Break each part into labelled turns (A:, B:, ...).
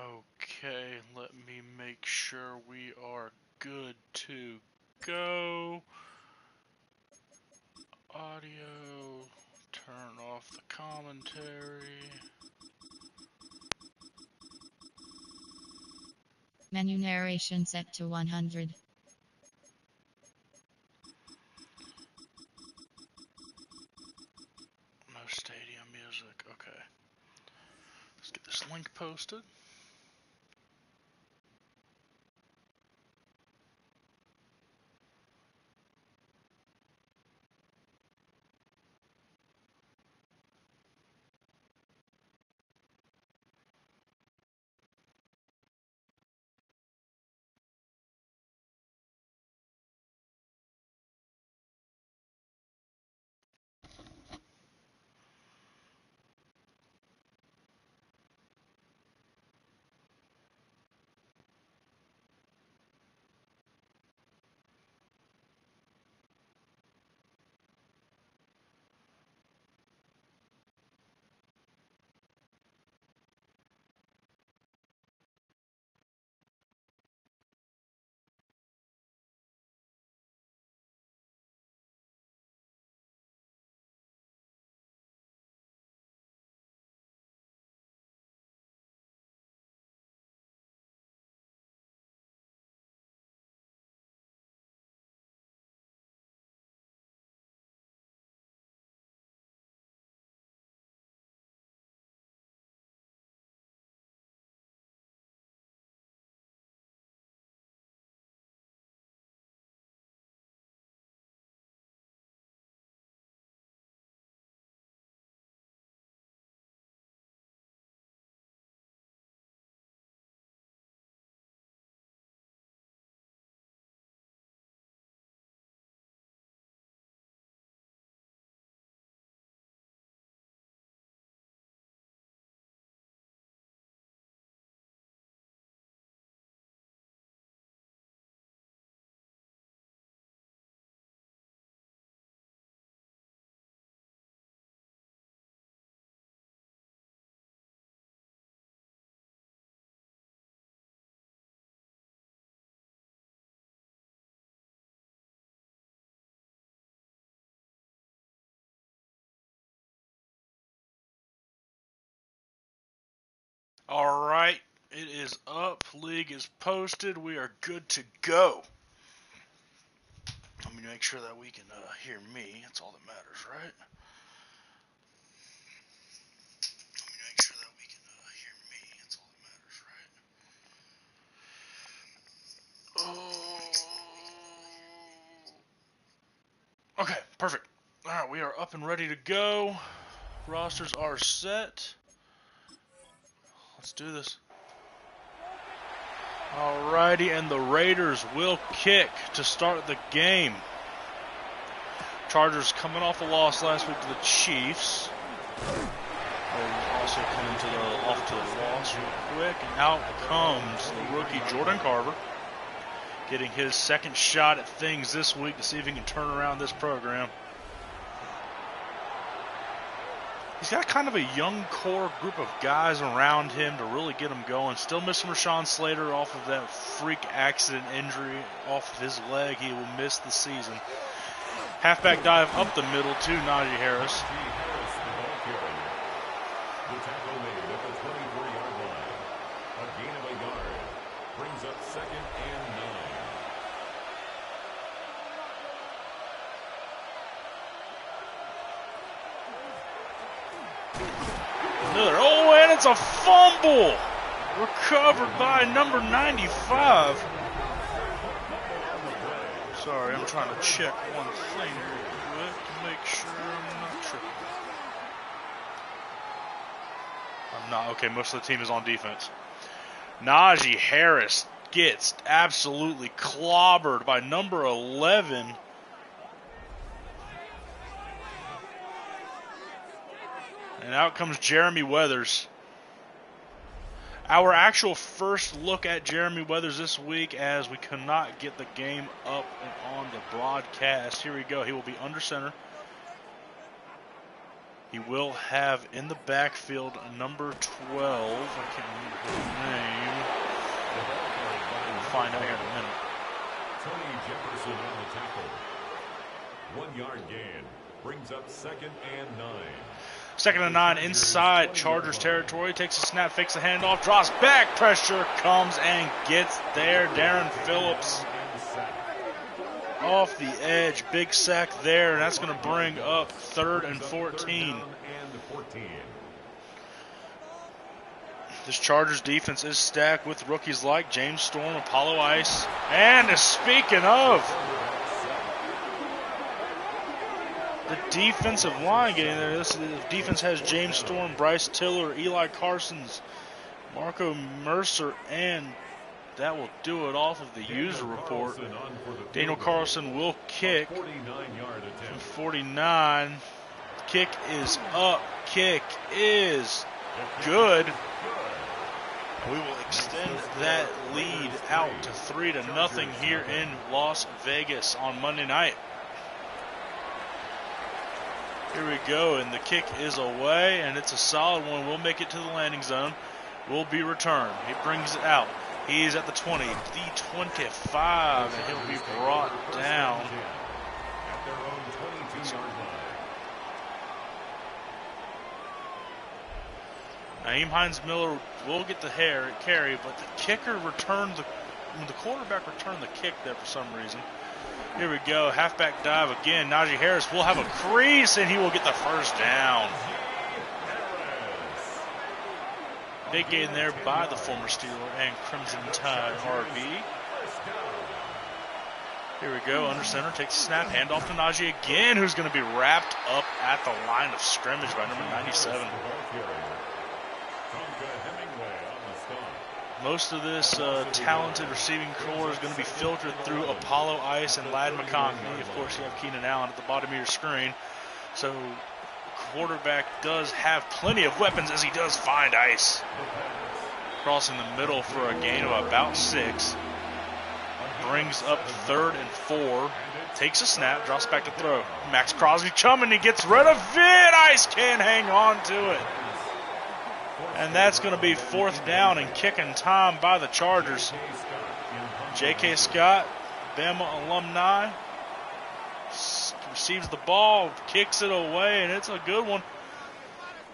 A: Okay, let me make sure we are good to go. Audio, turn off the commentary.
B: Menu narration set to 100.
A: No stadium music, okay. Let's get this link posted. Alright, it is up. League is posted. We are good to go. Let me make sure that we can hear me. That's all that matters, right? Let me make sure that we can hear me. That's all that matters, right? Okay, perfect. Alright, we are up and ready to go. Rosters are set. Let's do this. Alrighty, and the Raiders will kick to start the game. Chargers coming off a loss last week to the Chiefs. Also coming off to the loss real quick. And out comes the rookie Jordan Carver, getting his second shot at things this week to see if he can turn around this program. He's got kind of a young core group of guys around him to really get him going. Still missing Rashawn Slater off of that freak accident injury off of his leg. He will miss the season. Halfback dive up the middle to Najee Harris.
C: The tackle made at the 23-yard line. A gain of a yard brings up 2nd and 9.
A: Oh, and it's a fumble! Recovered by number 95. Sorry, I'm trying to check one thing real quick to make sure I'm not tripping. I'm not. Okay, most of the team is on defense. Najee Harris gets absolutely clobbered by number 11. And out comes Jeremy Weathers. Our actual first look at Jeremy Weathers this week, as we cannot get the game up and on the broadcast. Here we go. He will be under center. He will have in the backfield number 12. I can't remember his name. We'll find out here in a minute.
C: Tony Jefferson on the tackle. 1 yard gain. Brings up 2nd and 9.
A: 2nd and 9 inside Chargers territory. Takes a snap, fakes a handoff, drops back. Pressure comes and gets there. Darren Phillips off the edge. Big sack there, and that's going to bring up 3rd and 14. This Chargers defense is stacked with rookies like James Storm, Apollo Ice, and speaking of the defensive line getting there, this defense has James Storm, Bryce Tiller, Eli Carsons, Marco Mercer, and that will do it off of the user report. Daniel Carlson will kick from 49. Kick is up. Kick is good. We will extend that lead out to 3-0 here in Las Vegas on Monday night. Here we go, and the kick is away, and it's a solid one. We'll make it to the landing zone. Will be returned. He brings it out. He's at the 20, the 25, and he'll be brought down.
C: At their own 22-yard line.
A: Naeem Hines-Miller will get the carry, but the kicker returned the quarterback returned the kick there for some reason. Here we go, halfback dive again. Najee Harris will have a crease, and he will get the first down. Big gain there by the former Steeler and Crimson Tide RB. Here we go, under center, takes a snap, handoff to Najee again, who's going to be wrapped up at the line of scrimmage by number 97. Most of this talented receiving core is going to be filtered through Apollo Ice and Ladd McConkey. Of course, you have Keenan Allen at the bottom of your screen. So quarterback does have plenty of weapons as he does find Ice. Crossing the middle for a gain of about 6. Brings up 3rd and 4. Takes a snap, drops back to throw. Max Crosby chumming, he gets rid of it. Ice can't hang on to it. And that's going to be 4th down and kicking time by the Chargers. J.K. Scott, Bama alumni, receives the ball, kicks it away, and it's a good one.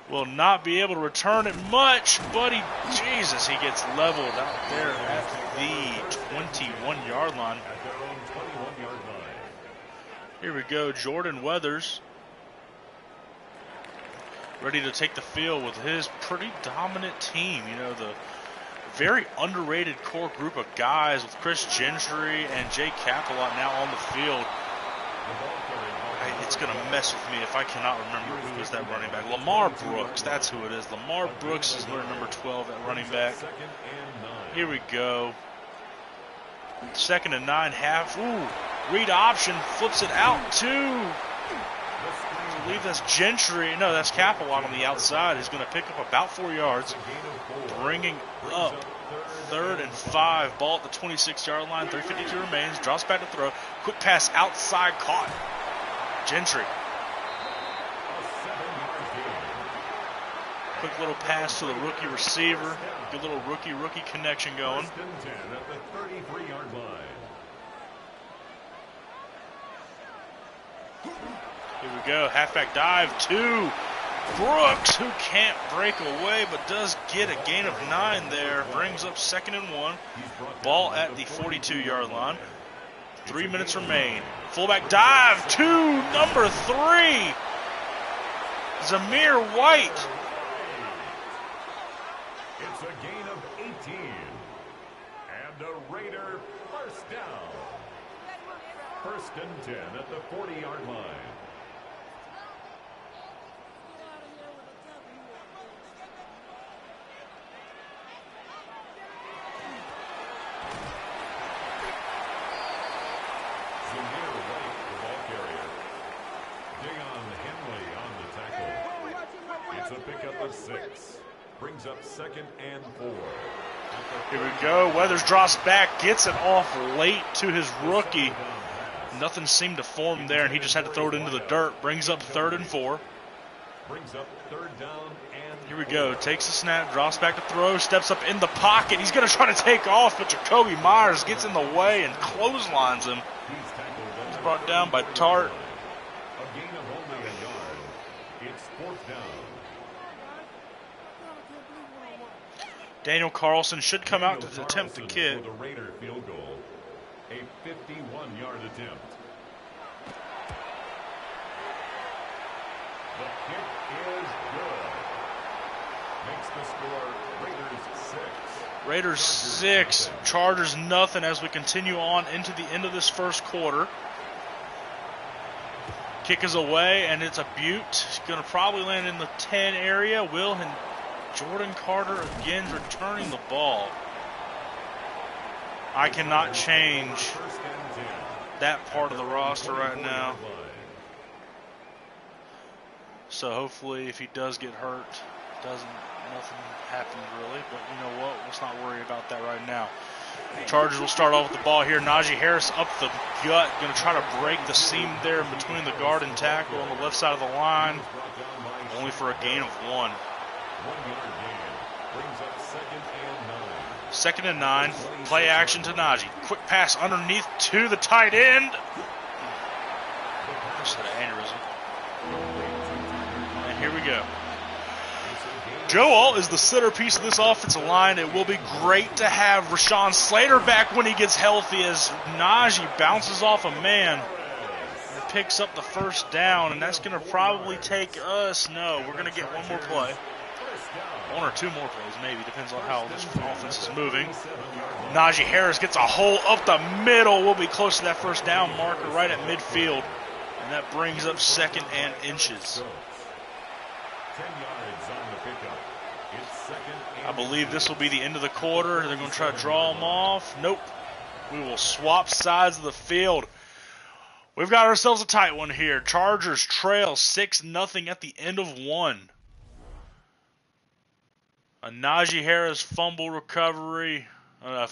A: Will not be able to return it much, but he gets leveled out there at the 21-yard line. Here we go, Jordan Weathers, ready to take the field with his pretty dominant team. You know, the very underrated core group of guys with Chris Gentry and Jay Capelot now on the field. It's going to mess with me if I cannot remember who is that running back. Lamar Brooks, that's who it is. Lamar Brooks is number 12 at running back. Here we go. 2nd and 9, half. Ooh, read option, flips it out to, I believe that's Gentry. No, that's Capelot on the outside. He's going to pick up about 4 yards, bringing up 3rd and 5. Ball at the 26-yard line. 3:52 remains. Drops back to throw. Quick pass outside, caught. Gentry. Quick little pass to the rookie receiver. Good little rookie connection going.
C: At the 33-yard line.
A: Here we go. Halfback dive to Brooks, who can't break away but does get a gain of 9 there. Brings up 2nd and 1. Ball at the 42-yard line. 3 minutes remain. Fullback dive to number 3. Zamir White.
C: It's a gain of 18. And a Raider first down. 1st and 10 at the 40-yard line. It's a pickup of 6. Brings up 2nd and 4.
A: Here we go. Weathers drops back, gets it off late to his rookie. Nothing seemed to form there, and he just had to throw it into the dirt. Brings up 3rd and 4.
C: Brings up third down and
A: Here we go. Takes the snap, drops back to throw, steps up in the pocket. He's going to try to take off, but Jacoby Myers gets in the way and clotheslines him. He's brought down by Tart.
C: a gain of only a yard. It's fourth down.
A: Daniel Carlson should come out to attempt the kick.
C: For the Raider field goal. A 51-yard attempt. The kick is good. Makes the score Raiders 6.
A: Raiders 6, Chargers nothing as we continue on into the end of this first quarter. Kick is away, and it's a Butte. It's going to probably land in the 10 area. Will and Jordan Carter again returning the ball. I cannot change that part of the roster right now. So hopefully if he does get hurt, nothing happens really. But you know what? Let's not worry about that right now. Chargers will start off with the ball here. Najee Harris up the gut. Going to try to break the seam there in between the guard and tackle on the left side of the line. Only for a gain of 1.
C: 1 yard gain. Brings up
A: Second and 9. Play action to Najee. Quick pass underneath to the tight end. Just had an aneurysm. And here we go. Joe Alt is the centerpiece of this offensive line. It will be great to have Rashawn Slater back when he gets healthy as Najee bounces off a man and picks up the first down. And that's going to probably take us, no, we're going to get one more play. 1 or 2 more plays, maybe. Depends on how this offense is moving. Najee Harris gets a hole up the middle. We'll be close to that first down marker right at midfield. And that brings up 2nd and inches.
C: 10 yards on the pickup. It's 2nd and
A: I believe this will be the end of the quarter. They're going to try to draw them off. Nope. We will swap sides of the field. We've got ourselves a tight one here. Chargers trail 6-0 at the end of 1. A Najee Harris fumble recovery, a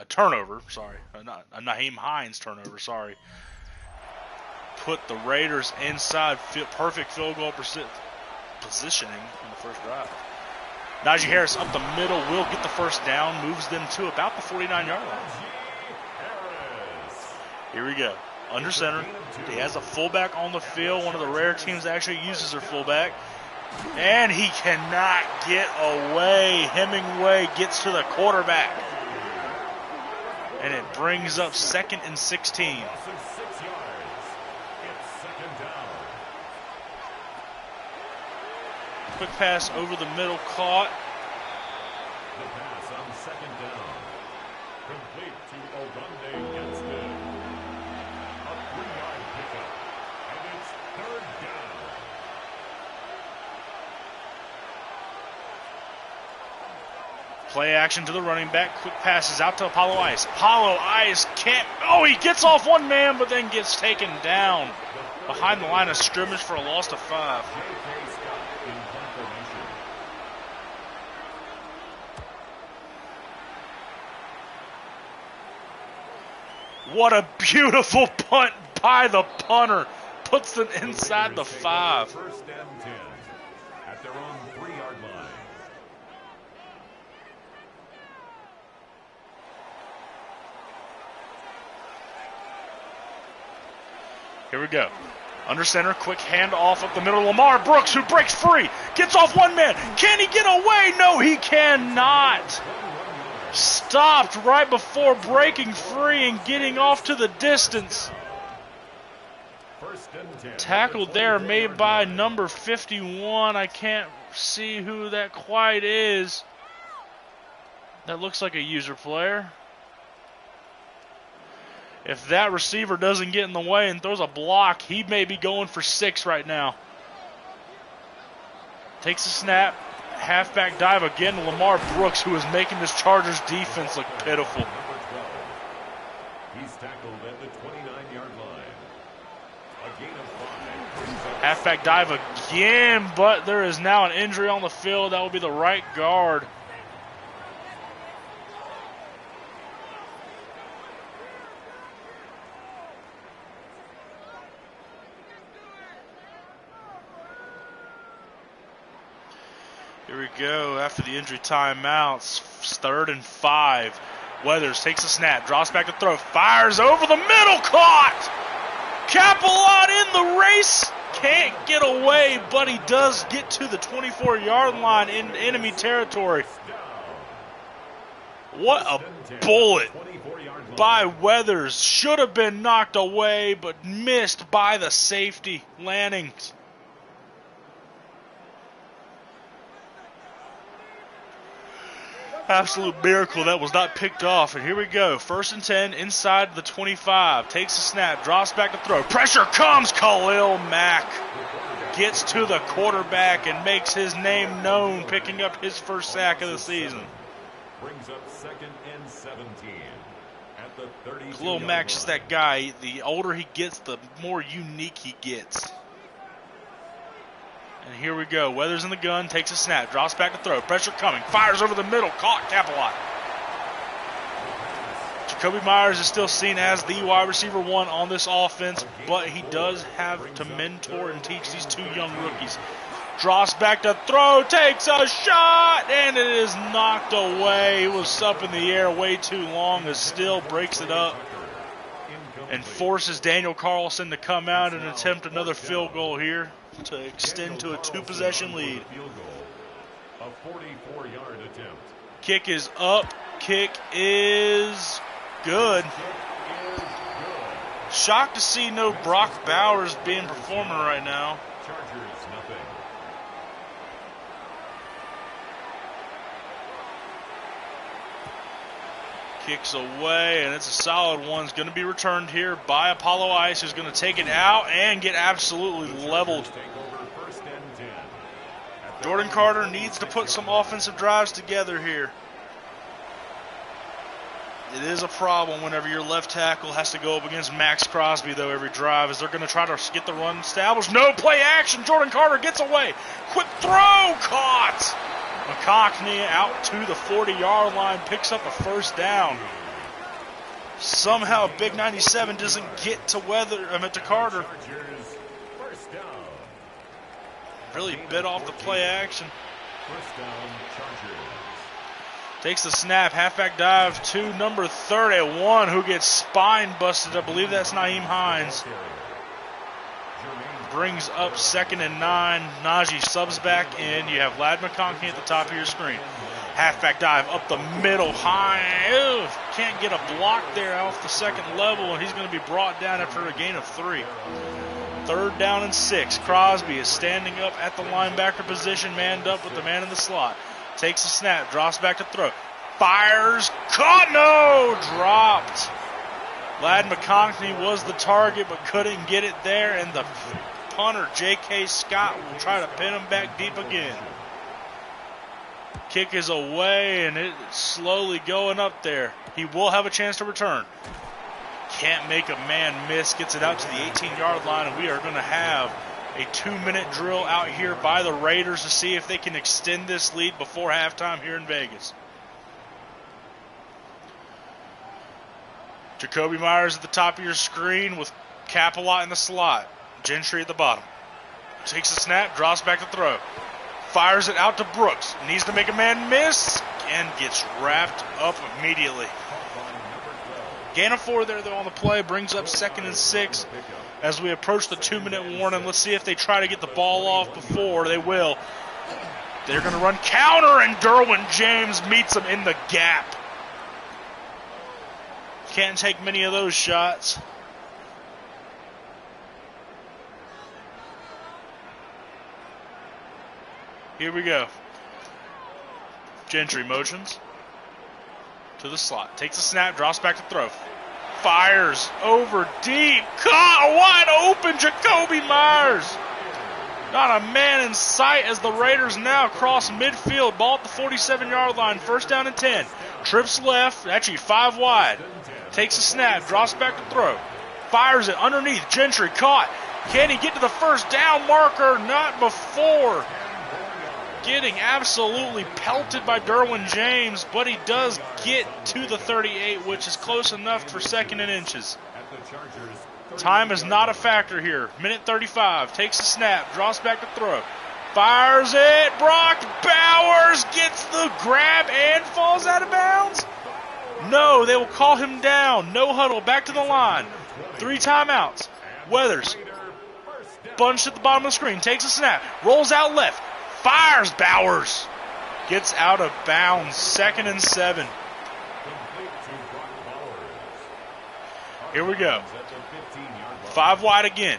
A: turnover, sorry, a Naheem Hines turnover, sorry. Put the Raiders inside perfect field goal positioning in the first drive. Najee Harris up the middle will get the first down, moves them to about the 49-yard line. Here we go. Under center. He has a fullback on the field, one of the rare teams that actually uses their fullback. And he cannot get away. Hemingway gets to the quarterback. And it brings up 2nd and 16. Quick pass over the middle caught.
C: The pass on 2nd down. Complete to Ogunde Genston. A 3-yard pickup. And it's 3rd down.
A: Play action to the running back. Quick passes out to Apollo Ice. Apollo Ice can't. Oh, he gets off one man, but then gets taken down behind the line of scrimmage for a loss of 5. What a beautiful punt by the punter. Puts them inside the 5.
C: 1st and 10 at their own 3-yard line.
A: Here we go. Under center, quick handoff up the middle. Lamar Brooks, who breaks free, gets off one man. Can he get away? No, he cannot. Stopped right before breaking free and getting off to the distance. Tackled there, made by number 51. I can't see who that quite is. That looks like a user player. If that receiver doesn't get in the way and throws a block, he may be going for 6 right now. Takes a snap. Halfback dive again to Lamar Brooks, who is making this Chargers defense look pitiful.
C: He's tackled at the 29-yard line. A gain of 5.
A: Halfback dive again, but there is now an injury on the field. That will be the right guard. we go. After the injury timeouts, 3rd and 5. Weathers takes a snap, drops back to throw, fires over the middle, caught! Capelot in the race, can't get away, but he does get to the 24-yard line in enemy territory. What a bullet by Weathers. Should have been knocked away, but missed by the safety, Lannings. Absolute miracle that was not picked off. And here we go. 1st and 10 inside the 25. Takes a snap. Drops back to throw. Pressure comes. Khalil Mack gets to the quarterback and makes his name known, picking up his first sack of the season.
C: Brings up 2nd and 17 at the 32.
A: Khalil Mack's just that guy. The older he gets, the more unique he gets. And here we go. Weathers in the gun, takes a snap, drops back to throw. Pressure coming, fires over the middle, caught Capelot. Jacoby Myers is still seen as the wide receiver 1 on this offense, but he does have to mentor and teach these 2 young rookies. Drops back to throw, takes a shot, and it is knocked away. It was up in the air way too long, as still breaks it up and forces Daniel Carlson to come out and attempt another field goal here to extend to a 2-possession lead.
C: A 44-yard attempt.
A: Kick is up. Kick is good. Shocked to see no Brock Bowers being performing right now.
C: Chargers nothing.
A: Kicks away, and it's a solid one. It's going to be returned here by Apollo Ice, who's going to take it out and get absolutely leveled. Jordan Carter needs to put some offensive drives together here. It is a problem whenever your left tackle has to go up against Max Crosby, though, every drive, as they're going to try to get the run established. No play action. Jordan Carter gets away. Quick throw. Caught. McConkney out to the 40-yard line, picks up a first down. Somehow Big 97 doesn't get to to Carter. Really bit off the play action.
C: First down, Chargers.
A: Takes the snap, halfback dive to number 31, who gets spine busted. I believe that's Nyheim Hines. Brings up 2nd and 9. Najee subs back in. You have Ladd McConkey at the top of your screen. Halfback dive up the middle, high. Ew, can't get a block there off the second level, and he's going to be brought down after a gain of 3. 3rd down and 6. Crosby is standing up at the linebacker position, manned up with the man in the slot. Takes a snap, drops back to throw. Fires, caught, no, dropped. Ladd McConkey was the target, but couldn't get it there, and the punter, J.K. Scott, will try to pin him back deep again. Kick is away, and it's slowly going up there. He will have a chance to return. Can't make a man miss, gets it out to the 18-yard line, and we are going to have a 2-minute drill out here by the Raiders to see if they can extend this lead before halftime here in Vegas. Jacoby Myers at the top of your screen with Capelot in the slot. Gentry at the bottom. Takes a snap, drops back to throw. Fires it out to Brooks. Needs to make a man miss and gets wrapped up immediately. Gain of 4 there, though, on the play. Brings up 2nd and 6 as we approach the 2-minute warning. Let's see if they try to get the ball off before. They will. They're going to run counter, and Derwin James meets him in the gap. Can't take many of those shots. Here we go. Gentry motions to the slot. Takes a snap, drops back to throw. Fires over deep. Caught wide open, Jacoby Myers. Not a man in sight as the Raiders now cross midfield. Ball at the 47-yard line. 1st down and 10. Trips left, actually 5 wide. Takes a snap, drops back to throw. Fires it underneath. Gentry caught. Can he get to the first down marker? Not before. Getting absolutely pelted by Derwin James, but he does get to the 38, which is close enough for 2nd and inches. Time is not a factor here. Minute 35. Takes a snap, drops back to throw. Fires it. Brock Bowers gets the grab and falls out of bounds. No, they will call him down. No huddle. Back to the line. 3 timeouts. Weathers. Bunched at the bottom of the screen. Takes a snap. Rolls out left. Fires Bowers. Gets out of bounds. 2nd and 7. Here we go. 5 wide again.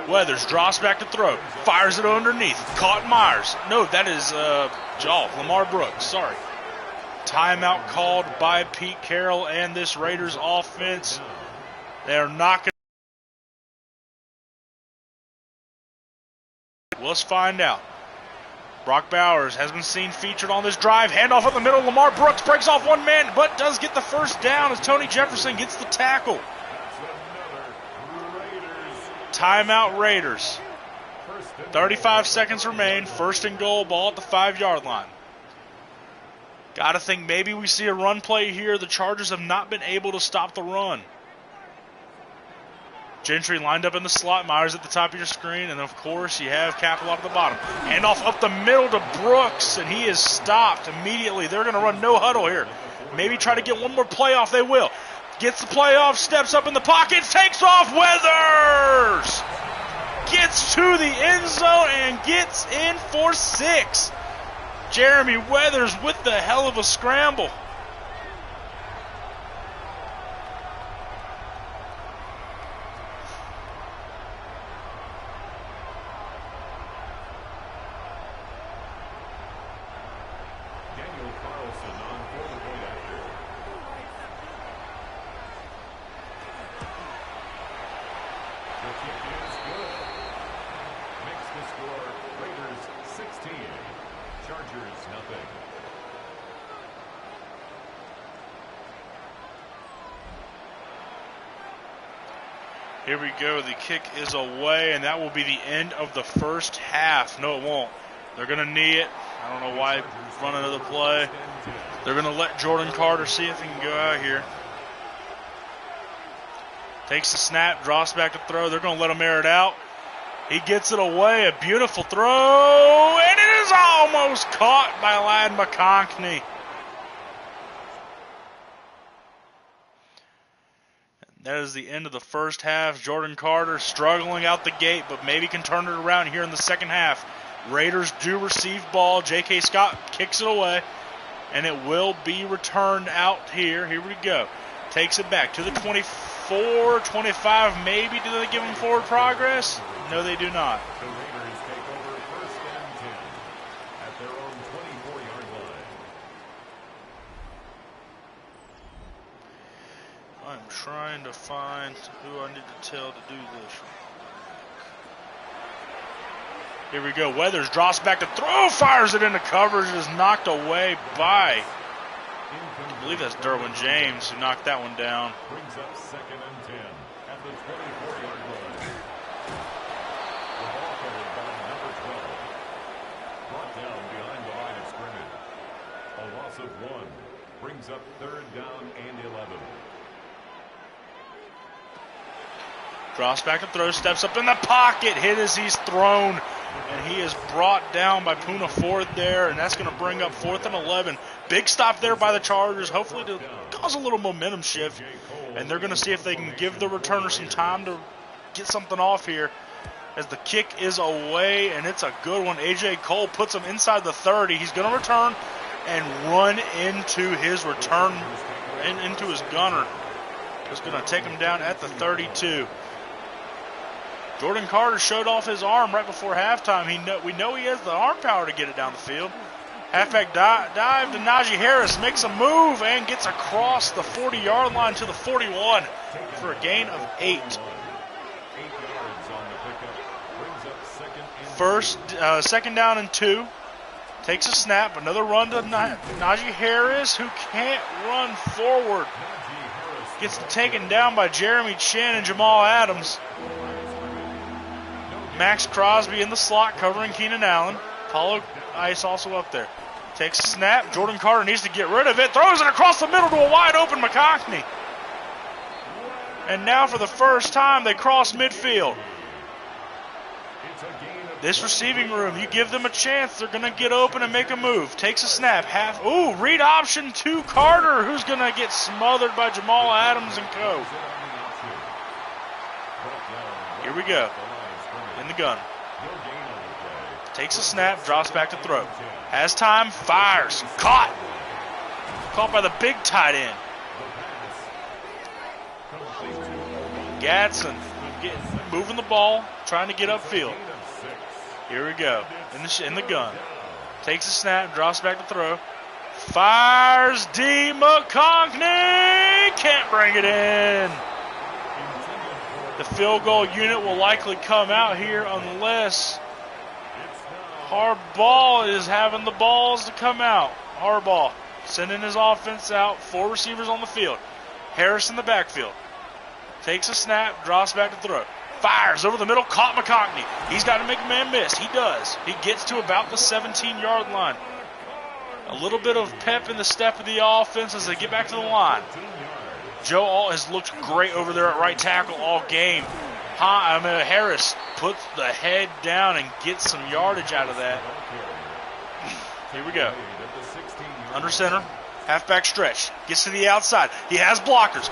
A: Weathers drops back to throw. Fires it underneath. Caught Myers. No, that is Lamar Brooks. Sorry. Timeout called by Pete Carroll and this Raiders offense. They are knocking. Let's find out. Brock Bowers has been seen featured on this drive. Handoff up the middle. Lamar Brooks breaks off one man, but does get the first down as Tony Jefferson gets the tackle. Timeout Raiders. 35 seconds remain. 1st and goal, ball at the 5-yard line. Gotta think maybe we see a run play here. The Chargers have not been able to stop the run. Gentry lined up in the slot. Myers at the top of your screen. And, of course, you have Capel out at the bottom. Handoff up the middle to Brooks, and he is stopped immediately. They're going to run no huddle here. Maybe try to get one more play off. They will. Gets the play off, steps up in the pocket, takes off. Weathers gets to the end zone and gets in for 6. Jeremy Weathers with the hell of a scramble. Here we go. The kick is away, and that will be the end of the first half. No, it won't. They're going to knee it. I don't know why run another play. They're going to let Jordan Carter see if he can go out here. Takes the snap, drops back to throw. They're going to let him air it out. He gets it away. A beautiful throw, and it is almost caught by Ladd McConkey. That is the end of the first half. Jordan Carter struggling out the gate, but maybe can turn it around here in the second half. Raiders do receive ball. J.K. Scott kicks it away, and it will be returned out here. Here we go. Takes it back to the 24, 25 maybe. Do they give him forward progress? No, they do not.
C: The Raiders take over 1st and 10 at their own 24-yard line.
A: I'm trying to find who I need to tell to do this. Here we go. Weathers drops back to throw, fires it into coverage. It is knocked away by, I believe that's Derwin James who knocked that one down.
C: Brings up 2nd and 10 at the 24-yard line. The ball carried by number 12. Brought down behind the line of scrimmage. A loss of 1 brings up 3rd down and 11.
A: Drops back to throw, steps up in the pocket, hit as he's thrown, and he is brought down by Poona Ford there, and that's going to bring up 4th and 11. Big stop there by the Chargers, hopefully to cause a little momentum shift, and they're going to see if they can give the returner some time to get something off here as the kick is away, and it's a good one. A.J. Cole puts him inside the 30. He's going to return and run into his return, into his gunner. It's going to take him down at the 32. Jordan Carter showed off his arm right before halftime. We know he has the arm power to get it down the field. Halfback dive to Najee Harris, makes a move and gets across the 40-yard line to the 41 for a gain of 8. Second down and 2. Takes a snap, another run to Najee Harris, who can't run forward. Gets taken down by Jeremy Chin and Jamal Adams. Max Crosby in the slot covering Keenan Allen. Paulo Ice also up there. Takes a snap. Jordan Carter needs to get rid of it. Throws it across the middle to a wide open McConkey. And now for the first time they cross midfield.
C: It's a gain of
A: This receiving room, you give them a chance, they're going to get open and make a move. Takes a snap, read option to Carter, who's going to get smothered by Jamal Adams and co. Here we go. In the gun. Takes a snap, drops back to throw. Has time, fires. Caught. Caught by the big tight end. Gadsden moving the ball, trying to get upfield. Here we go. In the gun. Takes a snap, drops back to throw. Fires D. McConkney. Can't bring it in. The field goal unit will likely come out here unless Harbaugh is having the balls to come out. Harbaugh sending his offense out. 4 receivers on the field. Harris in the backfield. Takes a snap, drops back to throw. Fires over the middle, caught McConkney. He's got to make a man miss. He does. He gets to about the 17-yard line. A little bit of pep in the step of the offense as they get back to the line. Joe Alt has looked great over there at right tackle all game. Harris puts the head down and gets some yardage out of that. Here we go. Under center. Halfback stretch. Gets to the outside. He has blockers.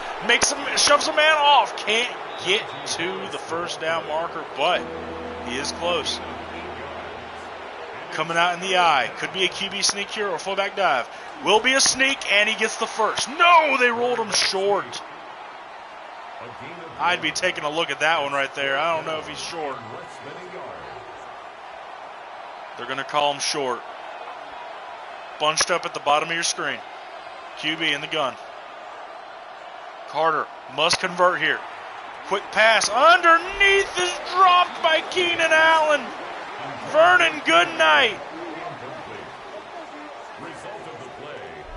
A: Shoves a man off. Can't get to the first down marker, but he is close. Coming out in the eye. Could be a QB sneak here or fullback dive. Will be a sneak, and he gets the first. No, they rolled him short. I'd be taking a look at that one right there. I don't know if he's short. They're going to call him short. Bunched up at the bottom of your screen. QB in the gun. Carter must convert here. Quick pass underneath is dropped by Keenan Allen. Vernon Goodnight.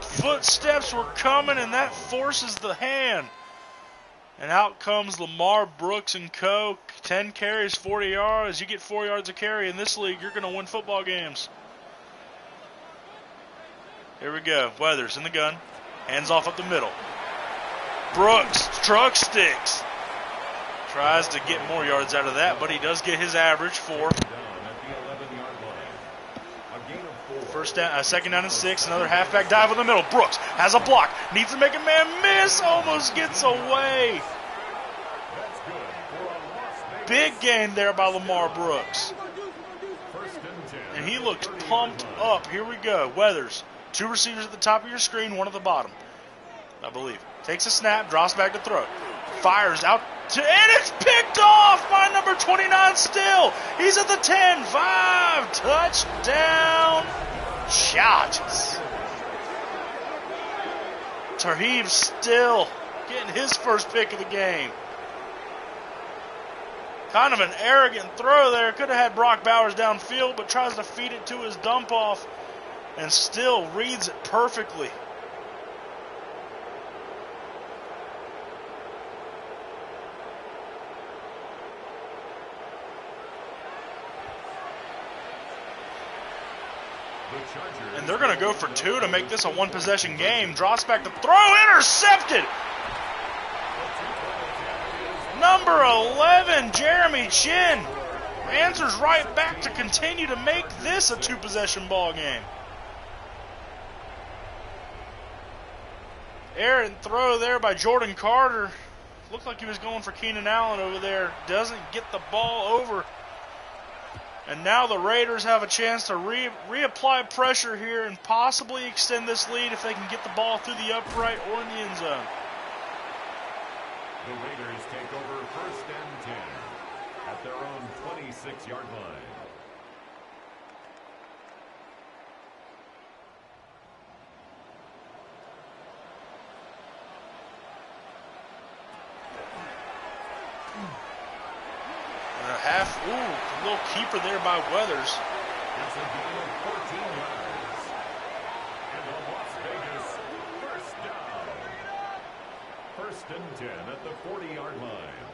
A: Footsteps were coming, and that forces the hand. And out comes Lamar Brooks and co. 10 carries, 40 yards. You get 4 yards a carry in this league, you're going to win football games. Here we go. Weathers in the gun. Hands off up the middle. Brooks, truck sticks. Tries to get more yards out of that, but he does get his average 4. First down, second down and 6. Another halfback dive in the middle. Brooks has a block. Needs to make a man miss. Almost gets away. Big game there by Lamar Brooks. And he looks pumped up. Here we go. Weathers. 2 receivers at the top of your screen, 1 at the bottom, I believe. Takes a snap, drops back to throw. Fires out, and it's picked off by number 29 still. He's at the 10, 5, touchdown, Chargers. Tarheeb still getting his first pick of the game. Kind of an arrogant throw there. Could have had Brock Bowers downfield, but tries to feed it to his dump off. And still reads it perfectly. And they're going to go for 2 to make this a 1-possession game. Drops back to throw. Intercepted. Number 11, Jeremy Chin, answers right back to continue to make this a 2-possession ball game. Errant throw there by Jordan Carter. Looked like he was going for Keenan Allen over there. Doesn't get the ball over. And now the Raiders have a chance to reapply pressure here and possibly extend this lead if they can get the ball through the upright or in the end zone.
C: The Raiders take over 1st and 10 at their own 26-yard line.
A: A little keeper there by Weathers.
C: It's a gain of 14 yards. And the Las Vegas first down. 1st and 10 at the 40-yard line.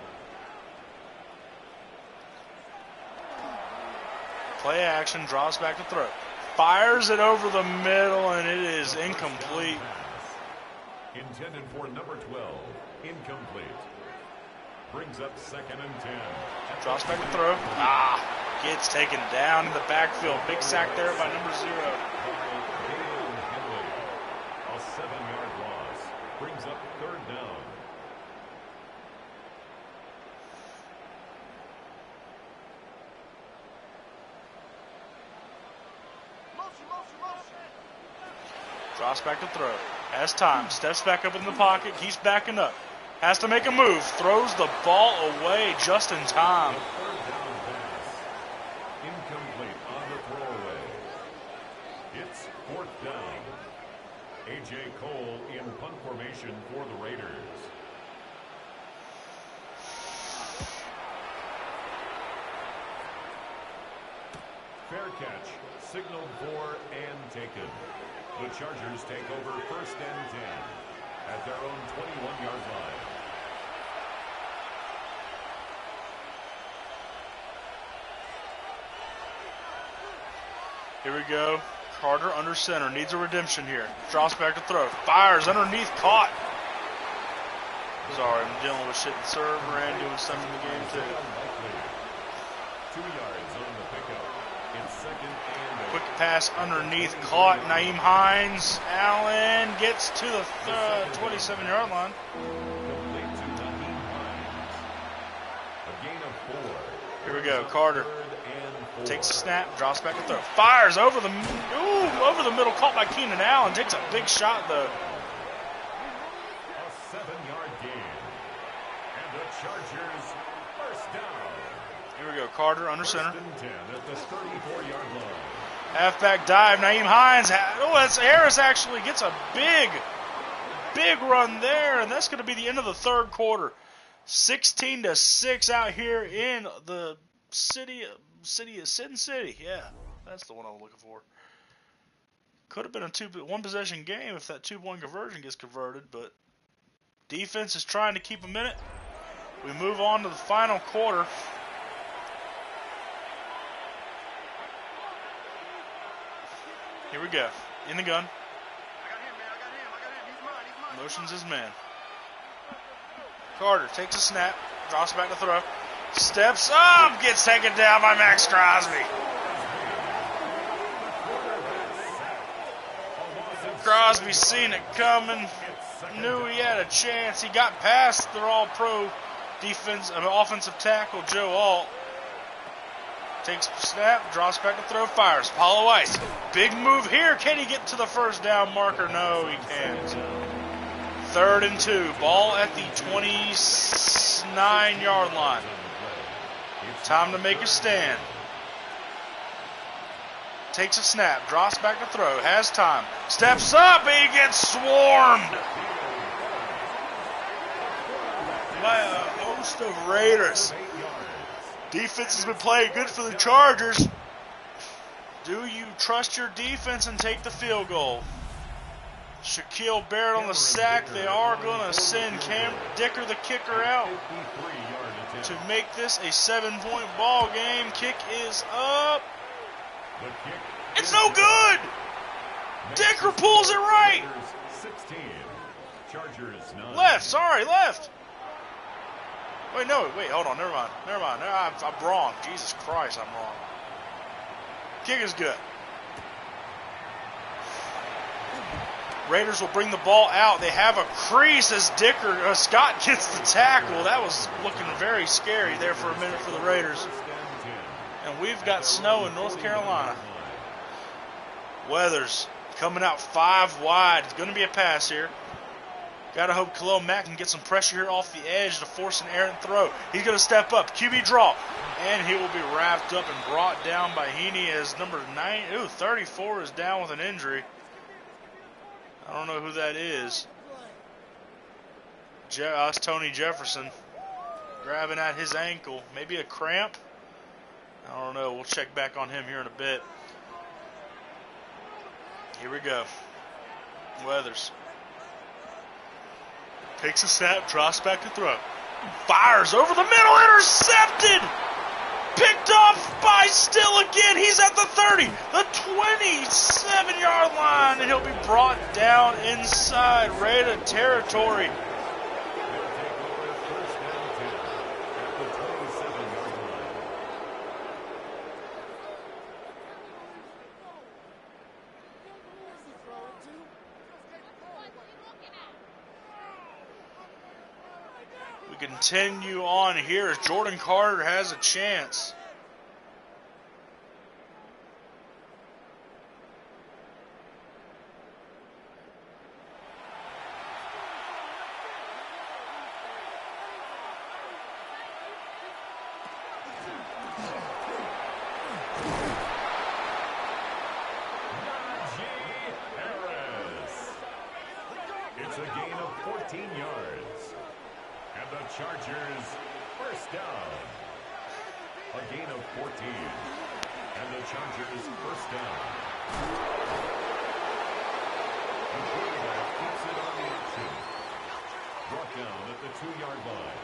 A: Play action, drops back to throw. Fires it over the middle, and it is incomplete.
C: Intended for number 12. Incomplete. Brings up 2nd and 10.
A: Drops back to throw. gets taken down in the backfield. Big sack there by number 0.
C: A 7-yard loss brings up 3rd down.
A: Drops back to throw. Has time. Steps back up in the pocket. Keeps backing up. Has to make a move. Throws the ball away just in time.
C: The 3rd down pass. Incomplete on the throwaway. It's 4th down. A.J. Cole in punt formation for the Raiders. Fair catch. Signaled for and taken. The Chargers take over 1st and 10 at their own 21-yard line.
A: Here we go. Carter under center. Needs a redemption here. Drops back to throw. Fires underneath. Caught. Sorry, I'm dealing with shit in server and doing stuff in the game too.
C: 2 yards on the pickup. It's 2nd and 8.
A: Quick pass underneath. Caught. Naeem Hines. Allen gets to the 27-yard line.
C: Complete to Naeem Hines. A gain of 4.
A: Here we go. Carter
C: 3rd and 4.
A: takes a snap. Drops back to throw. Fires over the middle. Caught by Keenan Allen. Takes a big shot though.
C: A 7-yard gain. And the Chargers 1st down.
A: Here we go. Carter under center.
C: 1st and 10 at the 34-yard line.
A: Halfback dive. Naeem Hines. That's Harris actually gets a big run there, and that's going to be the end of the 3rd quarter. 16-6 out here in the city of Sin City. Yeah, that's the one I was looking for. Could have been a one possession game if that 2-point conversion gets converted, but defense is trying to keep them in it. We move on to the final quarter. Here we go. In the gun. Motions his man. Carter takes a snap. Drops back to throw. Steps up. Gets taken down by Max Crosby. Crosby seen it coming. Knew he had a chance. He got past their all-pro offensive tackle, Joe Alt. Takes a snap, drops back to throw, fires. Paulo Weiss, big move here. Can he get to the 1st down marker? No, he can't. 3rd and 2. Ball at the 29-yard line. Time to make a stand. Takes a snap, drops back to throw, has time. Steps up, and he gets swarmed by a host of Raiders. Defense has been playing good for the Chargers. Do you trust your defense and take the field goal? Shaquille Barrett on the sack. They are going to send Cam Dicker, the kicker, out to make this a 7-point ball game. Kick is up. It's no good. Dicker pulls it right.
C: 16. Chargers 9.
A: Left. Wait, hold on, never mind. I'm wrong. Jesus Christ, I'm wrong. Kick is good. Raiders will bring the ball out. They have a crease as Scott gets the tackle. That was looking very scary there for a minute for the Raiders. And we've got snow in North Carolina. Weathers coming out 5 wide. It's going to be a pass here. Got to hope Khalil Mack can get some pressure here off the edge to force an errant throw. He's going to step up. QB draw. And he will be wrapped up and brought down by Heaney as number 34 is down with an injury. I don't know who that is. That's Tony Jefferson. Grabbing at his ankle. Maybe a cramp? I don't know. We'll check back on him here in a bit. Here we go. Weathers. Takes a snap, drops back to throw. Fires over the middle, intercepted! Picked off by Still again. He's at the 30, the 27-yard line, and he'll be brought down inside Raider territory. We continue on here as Jordan Carter has a chance.
C: It's a gain of 14 yards. And the Chargers first down. A gain of 14. And the Chargers first down. The quarterback keeps it on the action. Brought down at the 2-yard line.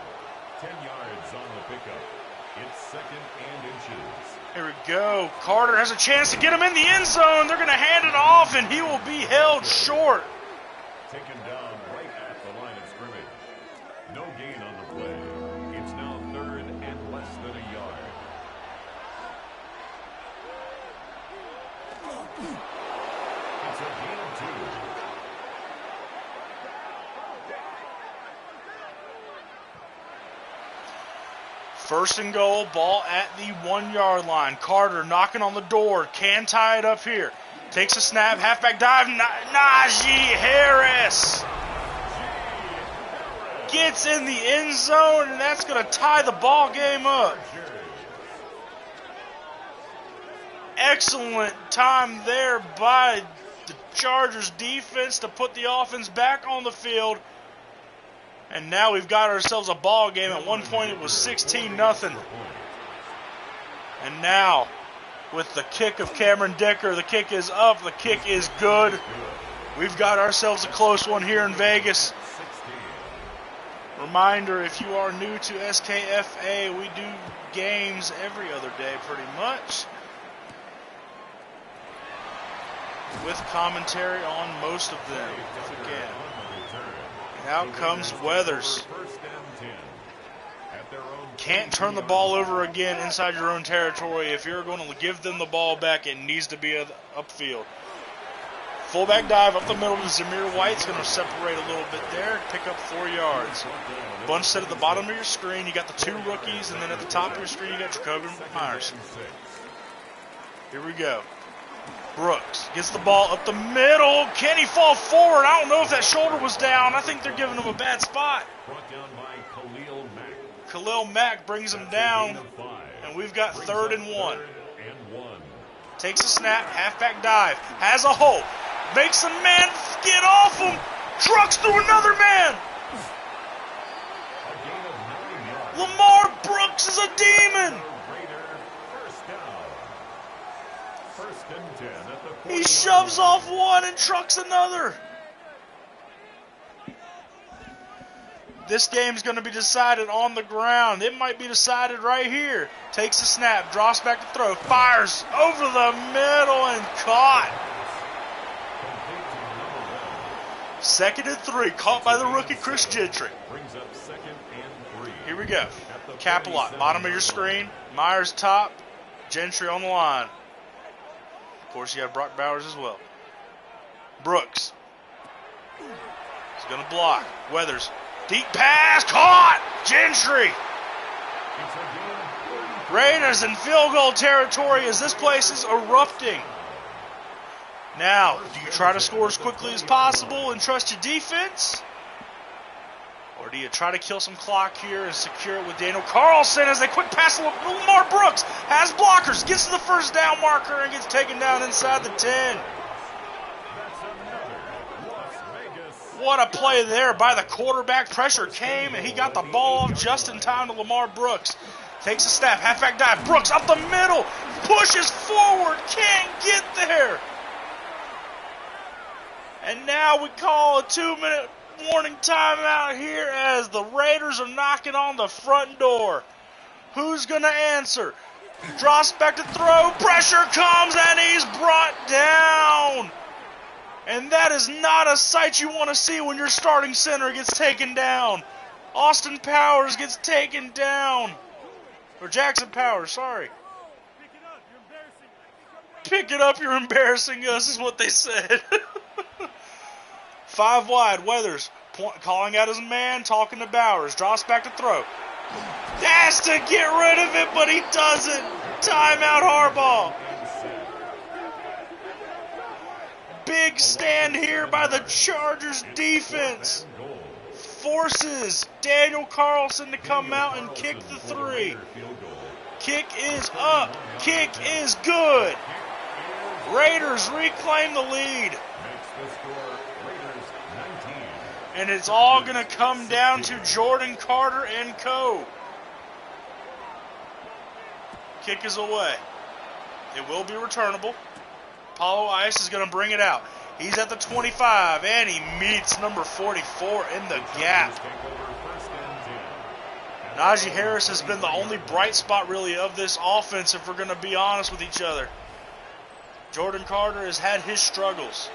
C: 10 yards on the pickup. It's second and inches.
A: Here we go. Carter has a chance to get him in the end zone. They're going to hand it off, and he will be held short.
C: Taken down right at the line of scrimmage. No gain on the play. It's now third and less than a yard. It's a gain of 2.
A: First and goal, ball at the 1-yard line. Carter knocking on the door, can tie it up here. Takes a snap, halfback dive, Najee Harris gets in the end zone, and that's going to tie the ball game up. Excellent time there by the Chargers defense to put the offense back on the field. And now we've got ourselves a ball game. At one point it was 16-0. And now, with the kick of Cameron Dicker, the kick is up, the kick is good. We've got ourselves a close one here in Vegas. Reminder, if you are new to SKFA, we do games every other day pretty much, with commentary on most of them, if we can. Out comes Weathers. Can't turn the ball over again inside your own territory. If you're going to give them the ball back, it needs to be upfield. Fullback dive up the middle to Zamir White's going to separate a little bit there, pick up 4 yards. Bunch set at the bottom of your screen. You got the 2 rookies, and then at the top of your screen, you got Jacoby Myers. Here we go. Brooks gets the ball up the middle. Can he fall forward? I don't know if that shoulder was down. I think they're giving him a bad spot.
C: Brought down by Khalil Mack.
A: Khalil Mack brings him down, and we've got 3rd and 1. Takes a snap, halfback dive, has a hole, makes a man get off him, trucks through another man. Lamar Brooks is a demon. He shoves off one and trucks another. This game's going to be decided on the ground. It might be decided right here. Takes a snap, drops back to throw, fires over the middle and caught. 2nd and 3, caught by the rookie Chris Gentry. Here we go. Cap a lot, bottom of your screen. Myers top, Gentry on the line. Of course, you have Brock Bowers as well. Brooks. He's going to block. Weathers. Deep pass. Caught. Gentry. Raiders in field goal territory as this place is erupting. Now, do you try to score as quickly as possible and trust your defense? Or do you try to kill some clock here and secure it with Daniel Carlson as they quick pass to Lamar Brooks? Has blockers, gets to the first down marker and gets taken down inside the 10. What a play there by the quarterback. Pressure came and he got the ball off just in time to Lamar Brooks. Takes a snap, halfback dive. Brooks up the middle, pushes forward, can't get there. And now we call a 2-minute warning timeout here as the Raiders are knocking on the front door. Who's going to answer? Drops back to throw. Pressure comes and he's brought down. And that is not a sight you want to see when your starting center gets taken down. Austin Powers gets taken down. Or Jackson Powers, sorry. Pick it up, you're embarrassing us is what they said. 5 wide, Weathers calling out his man, talking to Bowers. Drops back to throw. Has to get rid of it, but he doesn't. Timeout, Harbaugh. Big stand here by the Chargers defense. Forces Daniel Carlson to come out and kick the 3. Kick is up. Kick is good. Raiders reclaim the lead. And it's all going to come down to Jordan Carter and co. Kick is away. It will be returnable. Apollo Ice is going to bring it out. He's at the 25, and he meets number 44 in the gap. Najee Harris has been the only bright spot, really, of this offense, if we're going to be honest with each other. Jordan Carter has had his struggles.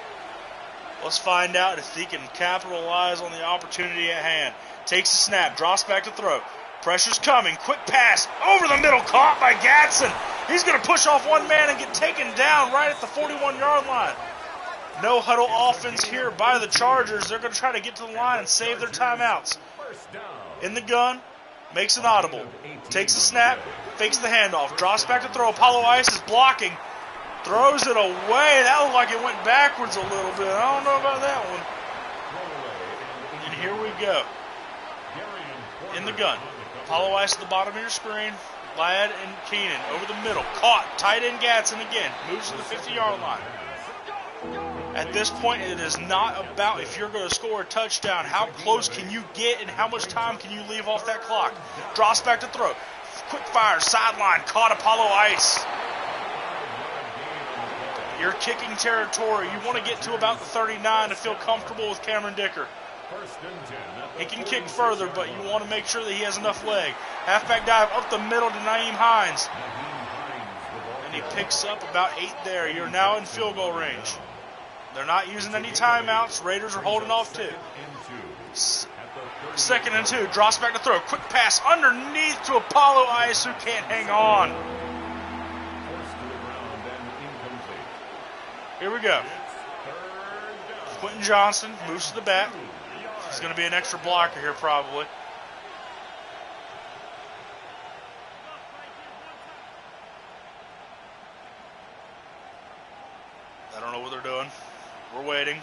A: Let's find out if he can capitalize on the opportunity at hand. Takes the snap, drops back to throw. Pressure's coming. Quick pass over the middle, caught by Gatson. He's going to push off one man and get taken down right at the 41-yard line. No huddle offense here by the Chargers. They're going to try to get to the line and save their timeouts. In the gun, makes an audible. Takes the snap, fakes the handoff, drops back to throw. Apollo Ice is blocking. Throws it away. That looked like it went backwards a little bit. I don't know about that one. And here we go. In the gun. Apollo Ice at the bottom of your screen. Ladd and Keenan over the middle. Caught. Tight end Gatson again. Moves to the 50-yard line. At this point, it is not about if you're going to score a touchdown. How close can you get and how much time can you leave off that clock? Drops back to throw. Quick fire. Sideline. Caught Apollo Ice. You're kicking territory. You want to get to about the 39 to feel comfortable with Cameron Dicker. He can kick further, but you want to make sure that he has enough leg. Halfback dive up the middle to Nyheim Hines. And he picks up about 8 there. You're now in field goal range. They're not using any timeouts. Raiders are holding off too. 2nd and 2. Drops back to throw. Quick pass underneath to Apollo Ice, who can't hang on. Here we go. Quentin Johnson moves to the bat. He's going to be an extra blocker here probably. I don't know what they're doing. We're waiting.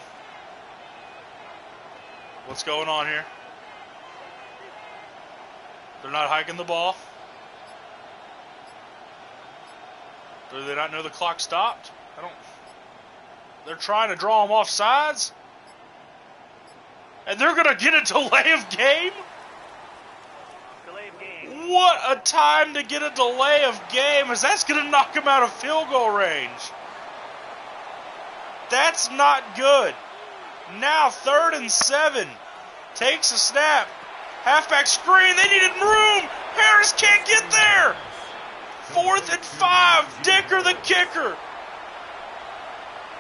A: What's going on here? They're not hiking the ball. Do they not know the clock stopped? They're trying to draw them off sides? And they're going to get a delay of game? What a time to get a delay of game, as that's going to knock them out of field goal range. That's not good. Now 3rd and 7. Takes a snap. Halfback screen. They needed room. Harris can't get there. 4th and 5. Dicker the kicker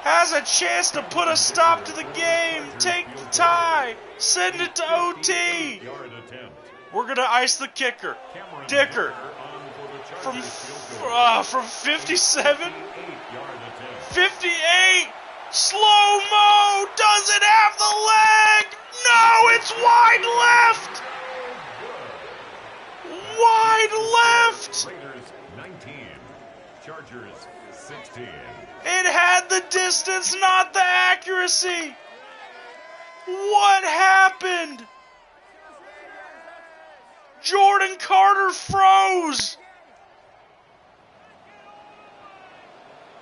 A: has a chance to put a stop to the game, take the tie, send it to OT. We're going to ice the kicker. Dicker from 57, 58, slow-mo, doesn't have the leg. No, it's wide left. Wide left.
C: Raiders 19, Chargers 16.
A: It had the distance, not the accuracy. What happened? Jordan Carter froze.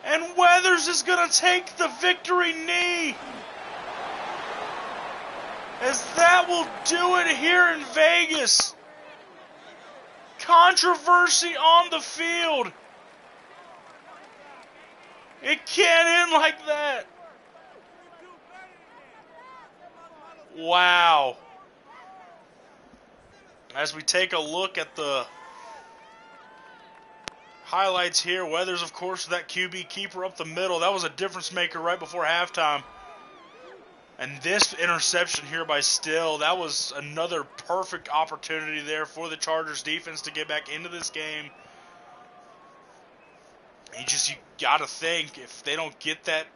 A: And Weathers is going to take the victory knee. As that will do it here in Vegas. Controversy on the field. It can't end like that. Wow. As we take a look at the highlights here, Weathers, of course, that QB keeper up the middle. That was a difference maker right before halftime. And this interception here by Still, that was another perfect opportunity there for the Chargers defense to get back into this game. You got to think if they don't get that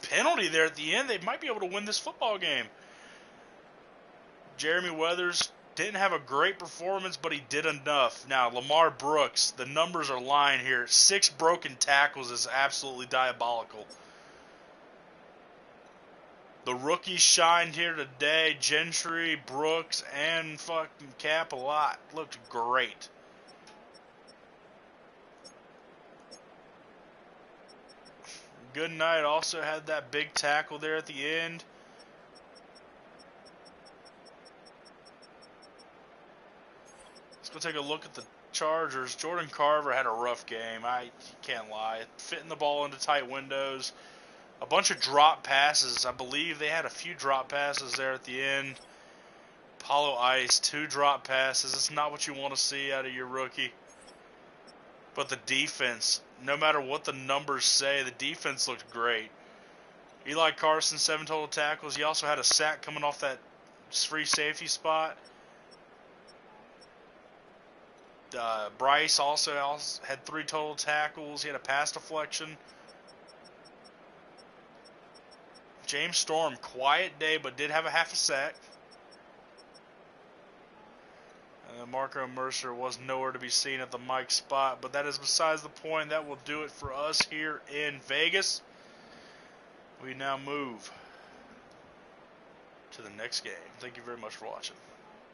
A: penalty there at the end, they might be able to win this football game. Jeremy Weathers didn't have a great performance, but he did enough. Now, Lamar Brooks, the numbers are lying here. 6 broken tackles is absolutely diabolical. The rookies shined here today. Gentry, Brooks, and fucking Cap a lot. Looked great. Good night also had that big tackle there at the end. Let's go take a look at the Chargers. Jordan Carver had a rough game. I can't lie. Fitting the ball into tight windows. A bunch of drop passes. I believe they had a few drop passes there at the end. Paulo Ice, 2 drop passes. It's not what you want to see out of your rookie. But the defense, no matter what the numbers say, the defense looked great. Eli Carson, 7 total tackles. He also had a sack coming off that free safety spot. Bryce also had 3 total tackles. He had a pass deflection. James Storm, quiet day, but did have a half a sack. Marco Mercer was nowhere to be seen at the mic spot, but that is besides the point. That will do it for us here in Vegas. We now move to the next game. Thank you very much for watching.